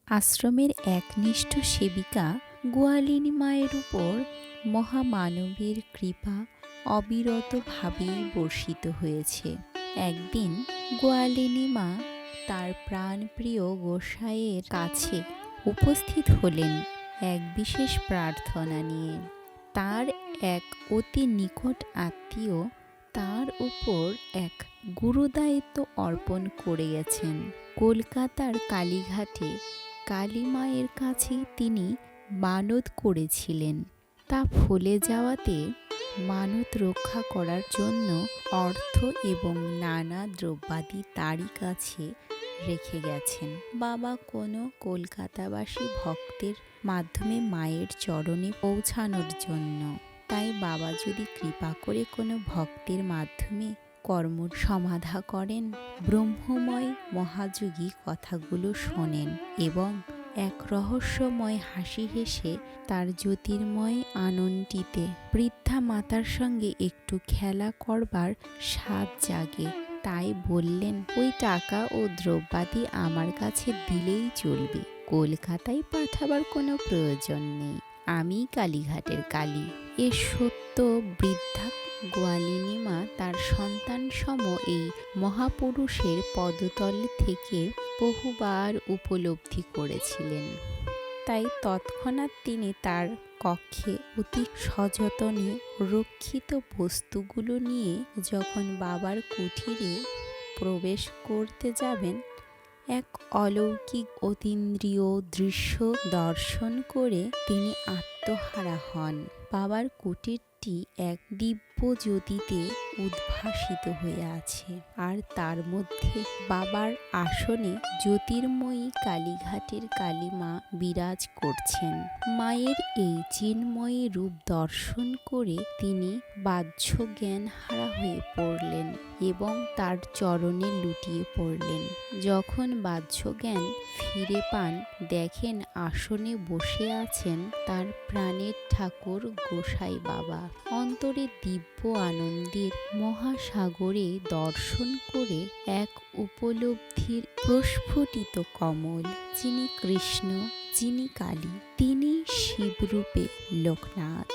আশ্রমের একনিষ্ঠ সেবিকা গোয়ালিনী মায়ের উপর মহামানবের কৃপা অবিরতভাবেই বর্ষিত হয়েছে। একদিন গোয়ালিনী মা তার প্রাণপ্রিয় গোসাইয়ের কাছে উপস্থিত হলেন এক বিশেষ প্রার্থনা নিয়ে। তার এক অতি নিকট আত্মীয় তার উপর এক গুরুদায়িত্ব অর্পণ করে গেছেন। কলকাতার কালীঘাটে কালী মায়ের কাছে তিনি মানত করেছিলেন, তা ফলে যাওয়াতে মানত রক্ষা করার জন্য অর্থ এবং নানা দ্রব্যাদি তারই কাছে রেখে গেছেন। বাবা কোনো কলকাতাবাসী ভক্তের মাধ্যমে মায়ের চরণে পৌঁছানোর জন্য। তাই বাবা যদি কৃপা করে কোনো ভক্তের মাধ্যমে কর্ম সমাধা করেন, ব্রহ্মময় মহাযোগী কথাগুলো শোনেন এবং এক রহস্যময় হাসি হেসে তার জ্যোতির্ময় আনন্দিতে বৃদ্ধা মাতার সঙ্গে একটু খেলা করবার স্বাদ জাগে। তাই বললেন, ওই টাকা ও দ্রব্যাদি আমার কাছে দিলেই চলবে, কলকাতায় পাঠাবার কোনো প্রয়োজন নেই, আমি কালীঘাটের কালী। এ সত্য বৃদ্ধা গোয়ালিনী মা তার সন্তান সম এই মহাপুরুষের পদতল থেকে বহুবার উপলব্ধি করেছিলেন। তাই তৎক্ষণাৎ তিনি তার কক্ষে অতি সযতনে রক্ষিত বস্তুগুলো নিয়ে যখন বাবার কুঠিরে প্রবেশ করতে যাবেন, এক অলৌকিক অতীন্দ্রিয় দৃশ্য দর্শন করে তিনি আত্মহারা হন। বাবার কুটিরটি এক দিব্য জ্যোতিতে উদ্ভাসিত হয়ে আছে, আর তার মধ্যে বাবার আসনে জ্যোতির্ময়ী কালীঘাটের কালী মা বিরাজ করছেন। মায়ের এই চিন্ময়ী রূপ দর্শন করে তিনি বাহ্য জ্ঞান হারা হয়ে পড়লেন এবং তার চরণে লুটিয়ে পড়লেন। যখন বাহ্য জ্ঞান ফিরে পান, দেখেন আসনে বসে আছেন তার প্রাণের ঠাকুর গোসাই বাবা। অন্তরে দিব্য আনন্দের মহাসাগরে দর্শন করে এক উপলব্ধির প্রস্ফুটিত কমল, যিনি কৃষ্ণ, যিনি কালী, তিনি শিবরূপে লোকনাথ।